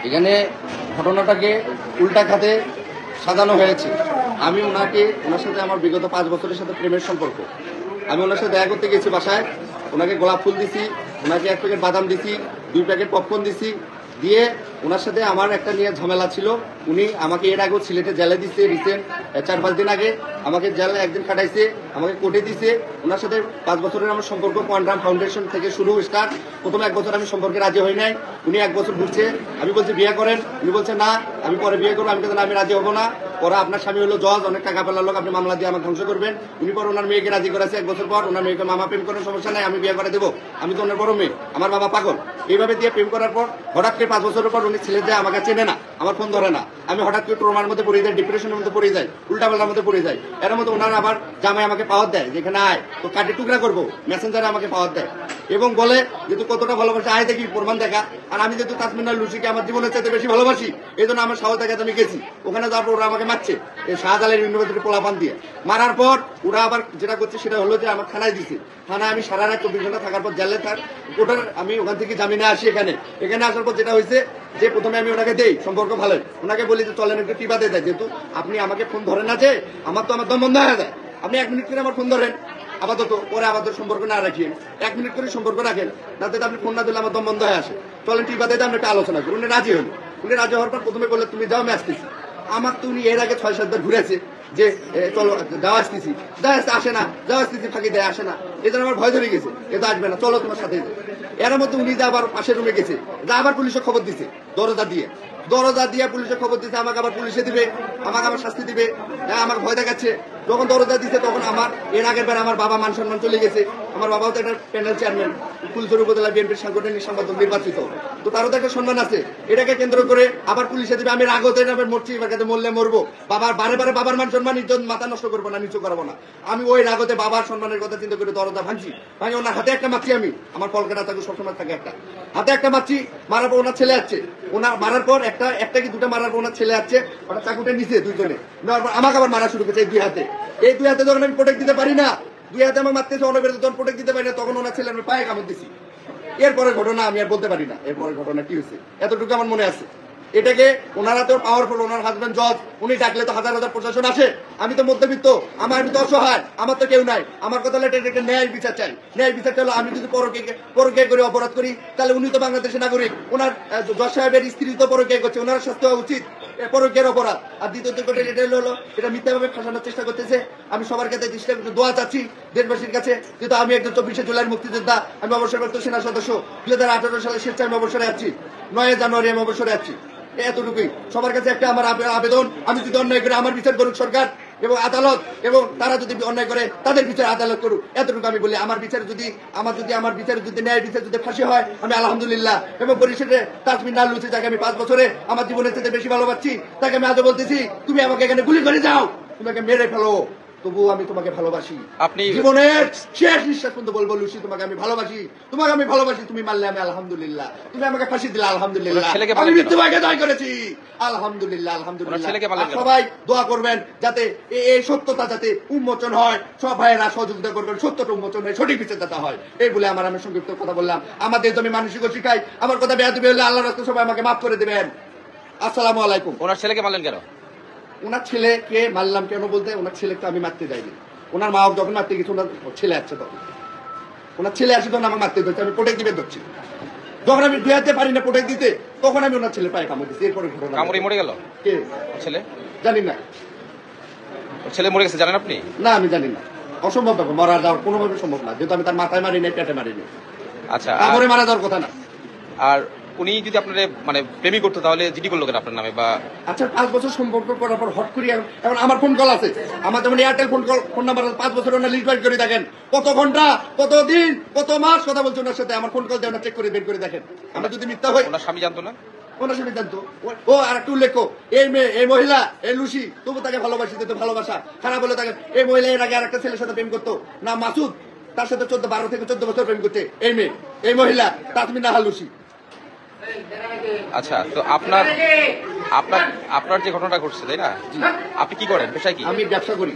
এখানে ঘটনাটাকে উল্টা খাতে সাজানো হয়েছে। আমি ওনার সাথে আমার বিগত 5 বছরের সাথে প্রেমের সম্পর্ক। আমি ওনার সাথে দেখা করতে গেছি বাসায়, ওনাকে গোলাপ ফুল দিছি, ওনাকে 1 প্যাকেট বাদাম দিছি, 2 প্যাকেট পপকর্ন দিছি, দিয়ে ওনার সাথে আমার একটা নিয়ে ঝামেলা ছিল। উনি আমাকে এর আগেও সিলেটে জেলে দিচ্ছে, রিসেন্ট 4-5 দিন আগে আমাকে জেলে একদিন খাটাইছে, আমাকে কোর্টে দিছে। ওনার সাথে 5 বছরের আমার সম্পর্ক কোয়ান্টাম ফাউন্ডেশন থেকে শুরু স্টার্ট। প্রথম 1 বছর আমি সম্পর্কে রাজি হই নাই, উনি 1 বছর ঘুরছে। আমি বলছি বিয়ে করেন, উনি বলছে না আমি পরে বিয়ে করবো। আমি বলছি না আমি রাজি হবো না। পরে আপনার স্বামী হলো জজ, অনেক টাকা পেলার লোক, আপনি মামলা দিয়ে আমাকে ধ্বংস করবেন। উনি পরে ওনার মেয়েকে রাজি করেছে। 1 বছর পর ওনার মেয়েকে মামা প্রেম করার সমস্যা নাই, আমি বিয়ে করে দেবো, আমি তো ওনার বড় মেয়ে, আমার বাবা পাগল। এইভাবে দিয়ে প্রেম করার পর হঠাৎ করে 5 বছরের পর উনি ছেলে যায়, আমাকে চেনে না, আমার ফোন ধরে না। আমি হঠাৎ করে ট্রমার মধ্যে পড়ে যাই, ডিপ্রেশনের মধ্যে পড়ে যাই, উল্টাপাল্টার মধ্যে পড়ে যাই। এর মধ্যে ওনার আবার জামাই আমাকে পাওয়ার দেয়, যেখানে আয় তো কাটে টুকরা করবো, মেসেঞ্জারে আমাকে পাওয়ার দেয় এবং বলে যেহেতু কতটা ভালোবাসে আয় দেখি প্রমাণ দেখা। আর আমি যেহেতু তাসমিনা লুসিকে আমার জীবনের চাইতে বেশি ভালোবাসি, এই জন্য আমার সাহস দেখাতে আমি গেছি। ওখানে যাওয়ার পর ওরা আমাকে মারছে, এই শাহজালাল ইউনিভার্সিটি পোলাপান দিয়ে মারার পর ওরা আবার যেটা করছে সেটা হলো যে আমার থানায় দিছে। থানায় আমি সারা রাত 24 ঘন্টা থাকার পর জেলে কোটার আমি ওখান থেকে জামিনে আসি। এখানে আসার পর যেটা হয়েছে যে প্রথমে আমি ওনাকে দেই, সম্পর্ক ভালো, ওনাকে বলি যে চলেন একটু টিপা দিয়ে দেয়, যেহেতু আপনি আমাকে ফোন ধরেন না, যে আমার তো আমার দম বন্ধ হয়ে যায়, আপনি 1 মিনিট করে আমার ফোন ধরেন আপাতত, পরে আপাতত সম্পর্ক না রাখিয়েন, 1 মিনিট করে সম্পর্ক রাখেন, না তো আপনি ফোন না দিলে আমার দম বন্ধ হয়ে আসে, চলেন টিপা দিয়ে আমরা একটা আলোচনা করি। উনি রাজি হন। উনি রাজি হওয়ার পর প্রথমে বললে তুমি যাও আমি আসতেছি। আমার তো উনি এর আগে 6-7 বার ঘুরেছে যে চলো যাওয়া আসতেছি, আসে না, যাওয়া আসতেছি ফাঁকি দেয়, আসে না। এই জন্য আমার ভয় ধরে গেছে, এ তো আসবে না, চলো তোমার সাথে। এর মধ্যে উনি যা আবার পাশের রুমে গেছে, যা আবার পুলিশে খবর দিছে, দরজা দিয়ে পুলিশে খবর দিছে, আমাকে আবার পুলিশে দিবে, আমাকে আবার শাস্তি দিবে, আমাকে ভয় দেখাচ্ছে। যখন দরজা দিচ্ছে তখন আমার এর আগের বার আমার বাবা মান সম্মান চলে গেছে। আমার বাবাও তো একটা প্যানেল চেয়ারম্যান, ফুলছড়ি উপজেলা বিএনপির সাংগঠনিক সম্পাদক নির্বাচিত, তো তারও তো একটা সম্মান আছে। এটাকে কেন্দ্র করে আবার পুলিশে দিবে, আমি রাগতে মরছি, এবার কাছে মরলে মরবো। বারে বাবার মান সম্মান ইজ্জত মাথা নষ্ট করবো না, নিচু করবো না। আমি ওই রাগতে বাবার সম্মানের কথা চিন্তা করে দরজা ভাঙছি। ওনার হাতে একটা মারছি, আমি আমার কলকাতা থাকে সবসময় থাকে একটা হাতে একটা মারছি। মারার পর ওনার ছেলে আসছে, ওনার মারার পর একটা কি দুটো মারার পর ওনার ছেলে আসছে, ওটা চাকুটা নিচে দুইজনে, আমাকে আবার মারা শুরু করেছে এই 2 হাতে। এই 2 হাতে যখন আমি প্রোটেক্ট দিতে পারি না, 2 হাতে আমার মারতেছে অনবরত, যখন প্রোটেক্ট দিতে পারি না তখন ওনার ছেলে আমি পায়ে কামড় দিছি। এরপরে ঘটনা আমি আর বলতে পারি না, এরপরে ঘটনা কি হয়েছে এতটুকু আমার মনে আছে। এটাকে ওনারা তো পাওয়ারফুল, ওনার হাজবেন্ড জজ, উনি ডাকলে তো হাজার হাজার প্রশাসন আসে। আমি তো মধ্যবিত্ত, আমি তো অসহায়, আমার তো কেউ নাই। আমার কথা হলো এটা ন্যায় বিচার চাই। ন্যায় বিচার চাইলে আমি যদি পরকে করে অপরাধ করি, তাহলে উনি তো বাংলাদেশের নাগরিক, ওনার জজ সাহেবের স্ত্রী তো পরকে করছে, ওনার শাস্তি হওয়া উচিত, পরকের অপরাধ। আর দ্বিতীয়ত এটা হলো এটা মিথ্যাভাবে ফাঁসানোর চেষ্টা করতেছে। আমি সবার কাছে দোয়া চাচ্ছি দেশবাসীর কাছে, যেহেতু আমি একজন 24শে জুলাইয়ের মুক্তিযোদ্ধা, আমি অবসরপ্রাপ্ত সেনা সদস্য, 2018 সালে স্বেচ্ছায় আমি অবসরে আছি, 9 জানুয়ারি আমি অবসরে আছি। এতটুকুই সবার কাছে একটা আমার আবেদন, আমি যদি অন্যায় করে আমার বিচার করুক সরকার এবং আদালত, এবং তারা যদি অন্যায় করে তাদের বিচার আদালত করুক, এতটুকু আমি বলি। আমার বিচারে যদি ন্যায় বিচার যদি ফাঁসি হয়, আমি আলহামদুলিল্লাহ। এবং পরিশেষে তাসমিনা লুসি, যাকে আমি 5 বছরে আমার জীবনের চেয়ে বেশি ভালোবাসি, তাকে আমি আজও বলতেছি তুমি আমাকে এখানে গুলি করে যাও, তোমাকে মেরে ফেলো, তবুও আমি তোমাকে ভালোবাসি। আপনি জীবনের শেষ নিঃশ্বাস পর্যন্ত বলবো লুসি তোমাকে আমি ভালোবাসি, তোমাকে আমি ভালোবাসি। তুমি মারলে আমি আলহামদুলিল্লাহ, তুমি আমাকে ফাঁসি দিলে আলহামদুলিল্লাহ, আমি মৃত্যুকে জয় করেছি আলহামদুলিল্লাহ আলহামদুলিল্লাহ। সবাই দোয়া করবেন যাতে এই সত্যতা যাতে উন্মোচন হয়, সব ভাইয়েরা সহযোগিতা করবেন, সত্যটা উন্মোচন হয়, সঠিক বিচার যাতে হয়। এই বলে আমি সংক্ষিপ্ত কথা বললাম। আমাদের আমি মানসিকও শিখাই, আমার কথা বেয়াদবি হলে আল্লাহর রাস্তায় সবাই আমাকে মাফ করে দেবেন। আসসালামু আলাইকুম। ওনার ছেলেকে মারলেন কেন? ওনার ছেলেকে মারলাম কেন বলতে, ওনার ছেলেকে আমি মারতে যাইনি। ওনার মা যখন মারতে গেছে, ওনার ছেলে আসছে, তখন ওনার ছেলে আসে, তখন আমার মারতে ধরছে, আমি প্রোটেক্ট দিবে ধরছি। যখন আমি দুয়াতে পারি না প্রোটেক্ট দিতে, তখন আমি ওনার ছেলে পায়ে কামড় দিচ্ছি। এরপরে কামড়ে মরে গেল কে ছেলে জানি না। ছেলে মরে গেছে জানেন আপনি? না, আমি জানি না। অসম্ভব ব্যাপার, মারা যাওয়ার কোনোভাবে সম্ভব না, যেহেতু আমি তার মাথায় মারি নাই, পেটে মারি নাই। আচ্ছা, কামড়ে মারা যাওয়ার কথা না। আর উনি যদি আপনার মানে প্রেমী করতো তাহলে জিডি করলো কেন আপনার নামে? বা আচ্ছা, 5 বছর সম্পর্ক করার পর হট করি এখন আমার ফোন কল আছে, আমার যেমন এয়ারটেল ফোন নাম্বার 5 বছর ওনার লিস্ট বাইট করে দেখেন, কত ঘন্টা, কত দিন, কত মাস কথা বলছে ওনার সাথে। আমার ফোন কল দিয়ে চেক করে বের করে দেখেন। আমরা যদি মিথ্যা হয়, ওনার স্বামী জানতো না? ওনার স্বামী জানতো। ও আর একটু উল্লেখ, এই মেয়ে, এই মহিলা, এই লুসি, তবু তাকে ভালোবাসি, তো ভালোবাসা খারাপ বলে তাকে। এই মহিলা এর আগে আরেকটা ছেলের সাথে প্রেম করতো, না মাসুদ, তার সাথে 12 থেকে 14 বছর প্রেম করতে। এই মেয়ে, এই মহিলা তাসমিনা লুসি। আচ্ছা, তো আপনার যে ঘটনাটা ঘটছে, তাই না? আপনি কি করেন, পেশায় কি? আমি ব্যবসা করি।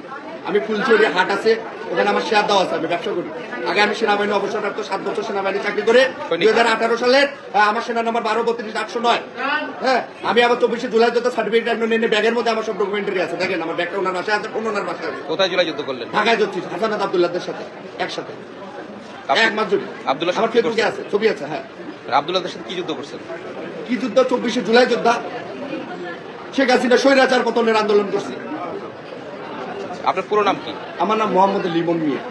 আমি ফুলচুরি হাট আছে, ওখানে আমার শেয়ার দেওয়া আছে, আমি ব্যবসা করি। আগে আমি সেনাবাহিনী অবসরপ্রাপ্ত 7 বছর সেনাবাহিনী চাকরি করে 2018 সালের আমার সেনা নম্বর 12-32-809। হ্যাঁ, আমি আবার 24 জুলাই যত সার্টিফিকেট নিয়ে ব্যাগের মধ্যে আমার সব ডকুমেন্টারি আছে। দেখেন আমার ব্যাগটা ওনার বাসায় আছে, ওনার বাসায় আছে। কোথায় জুলাই যুদ্ধ করলেন? ঢাকায় যাচ্ছি হাসানাত আব্দুল্লাহদের সাথে একসাথে, এক মাস জুড়ে। আব্দুল্লাহ আমার ফেসবুকে আছে, ছবি আছে। হ্যাঁ, আব্দুল্লাহদের সাথে কি যুদ্ধ করছেন? কি যুদ্ধ? 24 জুলাই যোদ্ধা, শেখ হাসিনা স্বৈরাচার পতনের আন্দোলন করছি। আপনার পুরো নাম কি? আমার নাম মোহাম্মদ লিমন মিয়া।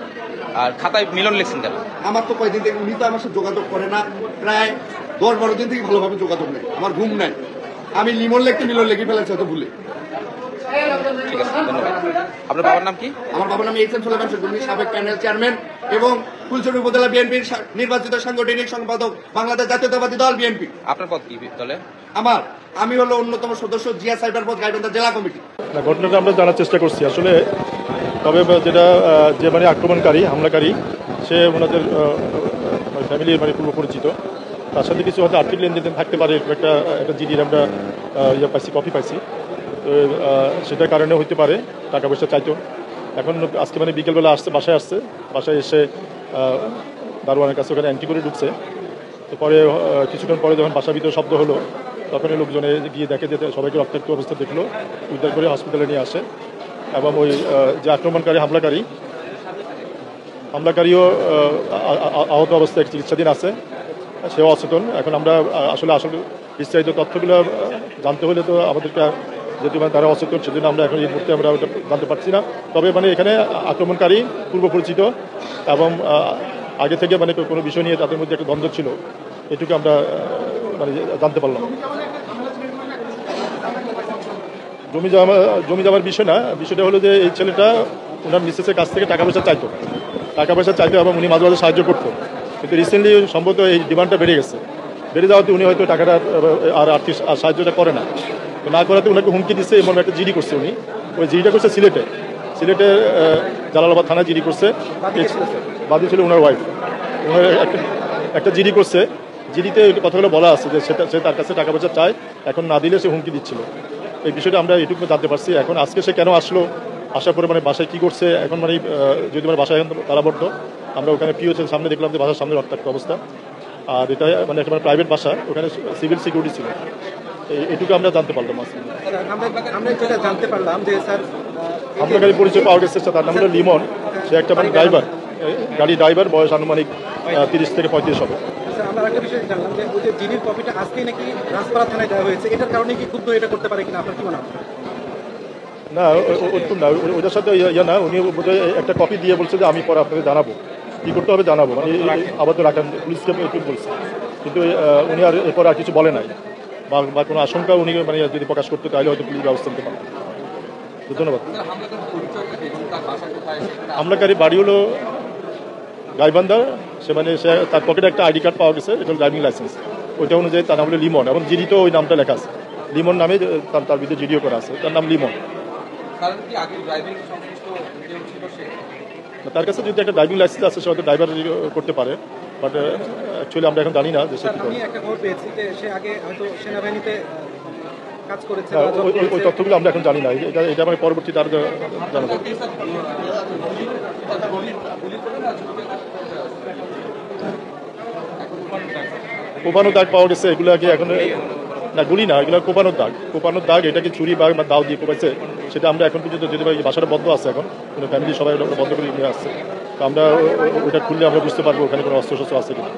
আর খাতায় মিলন লিখছেন কেন? আমার তো কয়দিন থেকে উনি তো আমার সাথে যোগাযোগ করে না, প্রায় 10-12 দিন থেকে ভালোভাবে যোগাযোগ নেই, আমার ঘুম নাই। আমি লিমন লিখতে মিলন লিখে ফেলেছি হয়তো ভুলে। ঠিক আছে, ধন্যবাদ। আপনার বাবার নাম কি? আমার বাবার নাম এইচ.এম. সুলেমান শেখ, উনি সাবেক প্যানেল চেয়ারম্যান এবং ফুলছড়ি উপজেলা বিএনপির নির্বাচিত সাংগঠনিক সম্পাদক, বাংলাদেশ জাতীয়তাবাদী দল বিএনপি। আপনার পদ কি দলে? আমি হলো অন্যতম সদস্য জিয়া সাইবার পথ গাইবান্ধা জেলা কমিটি। ঘটনাটা আমরা জানার চেষ্টা করছি আসলে, তবে যেটা যে মানে আক্রমণকারী হামলাকারী সে ওনাদের ফ্যামিলির মানে পূর্ব পরিচিত, তার সাথে কিছু হয়তো আর্থিক লেনদেন থাকতে পারে। একটা জিডির আমরা পাইছি, কপি পাইছি, তো সেটার কারণে হইতে পারে টাকা পয়সা চাইতো। এখন আজকে মানে বিকেলবেলা বাসায় এসে দারোয়ানের কাছে ওখানে এন্ট্রি করে ঢুকছে। তো পরে কিছুক্ষণ পরে যখন বাসার ভিতরে শব্দ হলো, তখন লোকজনে গিয়ে দেখে যে সবাইকে রক্তাক্ত অবস্থা দেখলো, উদ্ধার করে হসপিটালে নিয়ে আসে। এবং ওই যে আক্রমণকারী হামলাকারীও আহত অবস্থায় চিকিৎসাধীন আছে, সেও অচেতন। এখন আমরা আসলে বিস্তারিত তথ্যগুলো জানতে হলে তো আমাদেরকে, যেহেতু মানে তারা অচেতন, সেজন্য আমরা এখন এই মুহূর্তে আমরা ওটা জানতে পারছি না। তবে মানে এখানে আক্রমণকারী পূর্ব পরিচিত এবং আগে থেকে মানে কোনো বিষয় নিয়ে তাদের মধ্যে একটা দ্বন্দ্ব ছিল, এটুকু আমরা মানে জানতে পারলাম। জমি জমার বিষয় না, বিষয়টা হলো যে এই ছেলেটা ওনার মিসেসের কাছ থেকে টাকা পয়সা চাইতো এবং উনি মাঝে মাঝে সাহায্য করতো। কিন্তু রিসেন্টলি সম্ভবত এই ডিমান্ডটা বেড়ে যাওয়াতে উনি হয়তো টাকাটা আর আর্থিক সাহায্যটা করে না। তো না করাতে ওনাকে হুমকি দিচ্ছে, এমন একটা জিডি করছে উনি। ওই জিডিটা করছে সিলেটে জালালাবাদ থানায় জিডি করছে। বাদী ছিল ওনার ওয়াইফ। ওনার একটা জিডি করছে, জিডিতে কথাগুলো বলা আছে যে সে তার কাছে টাকা পয়সা চায়, এখন না দিলে সে হুমকি দিচ্ছিল। এই বিষয়টা আমরা এটুকু জানতে পারছি। এখন আজকে সে কেন আসলো, আসার পরে মানে বাসায় কী করছে, এখন মানে যদি মানে বাসায় এখন তালাবদ্ধ, আমরা ওখানে পিওর সামনে দেখলাম যে বাসার সামনে রক্তাক্ত অবস্থা। আর এটা মানে একটা প্রাইভেট বাসা, ওখানে সিভিল সিকিউরিটি ছিল। এইটুকু আমরা জানতে পারলাম। আমরা যেটা জানতে পারলাম যে স্যার হামলাকারী পরিচয় পাওয়া গেছে, তার নাম হলো লিমন। সে একটা মানে গাড়ি ড্রাইভার, বয়স আনুমানিক 30 থেকে 35 হবে। আমরা একটা বিষয় জানলাম যে ওই যে জিডির কপিটা আজকেই নাকি রাজপাড়া থানায় দেওয়া হয়েছে, এটার কারণে কি ক্ষুব্ধ এটা করতে পারে কিনা, আপনার কি মনে হয়? না, ওরকম না, ওটার সাথে না, উনি একটা কপি দিয়ে বলছে যে আমি পরে আপনাকে জানাবো, কী করতে হবে জানাবো, মানে আপাতত রাখেন, পুলিশকে একটু বলছে। কিন্তু উনি আর এরপর আর কিছু বলে নাই, বা কোনো আশঙ্কা উনি মানে যদি প্রকাশ করতে, তাহলে হয়তো পুলিশ ব্যবস্থা নিতে পারেন। ধন্যবাদ। হামলাকারী বাড়ি হলো গাইবান্ধা। সে তার পকেটে একটা আইডি কার্ড পাওয়া গেছে, এটা হলো ড্রাইভিং লাইসেন্স। ওইটা অনুযায়ী তার নাম হলো লিমন, এবং জিডিতেও ওই নামটা লেখা আছে, লিমন নামে তার বিরুদ্ধে জিডিও করা আছে, তার নাম লিমন। তার কাছে যদি একটা ড্রাইভিং লাইসেন্স আছে, সে হয়তো ড্রাইভার করতে পারে, বাট অ্যাকচুয়ালি আমরা এখন জানি না যে সে কি করে। আমি একটা খবর পেয়েছি যে সে আগে হয়তো সেনাবাহিনীতে কাজ করেছে, ওই তথ্যগুলো আমরা এখন জানি না, এটা মানে পরবর্তীতে আরো জানাবো। কোপানোর দাগ পাওয়া গেছে, এগুলো আগে এখন না, গুলি না, এগুলো কোপানোর দাগ। এটাকে ছুরি বা দাও দিয়ে কোপাইছে, সেটা আমরা এখন পর্যন্ত, যদি বাসাটা বন্ধ আছে এখন, কোনো ফ্যামিলি সবাই বন্ধ করে নিয়ে আসছে, তো আমরা ওটা খুললে আমরা বুঝতে পারবো ওখানে কোনো অস্ত্র শস্ত্র আছে কিনা।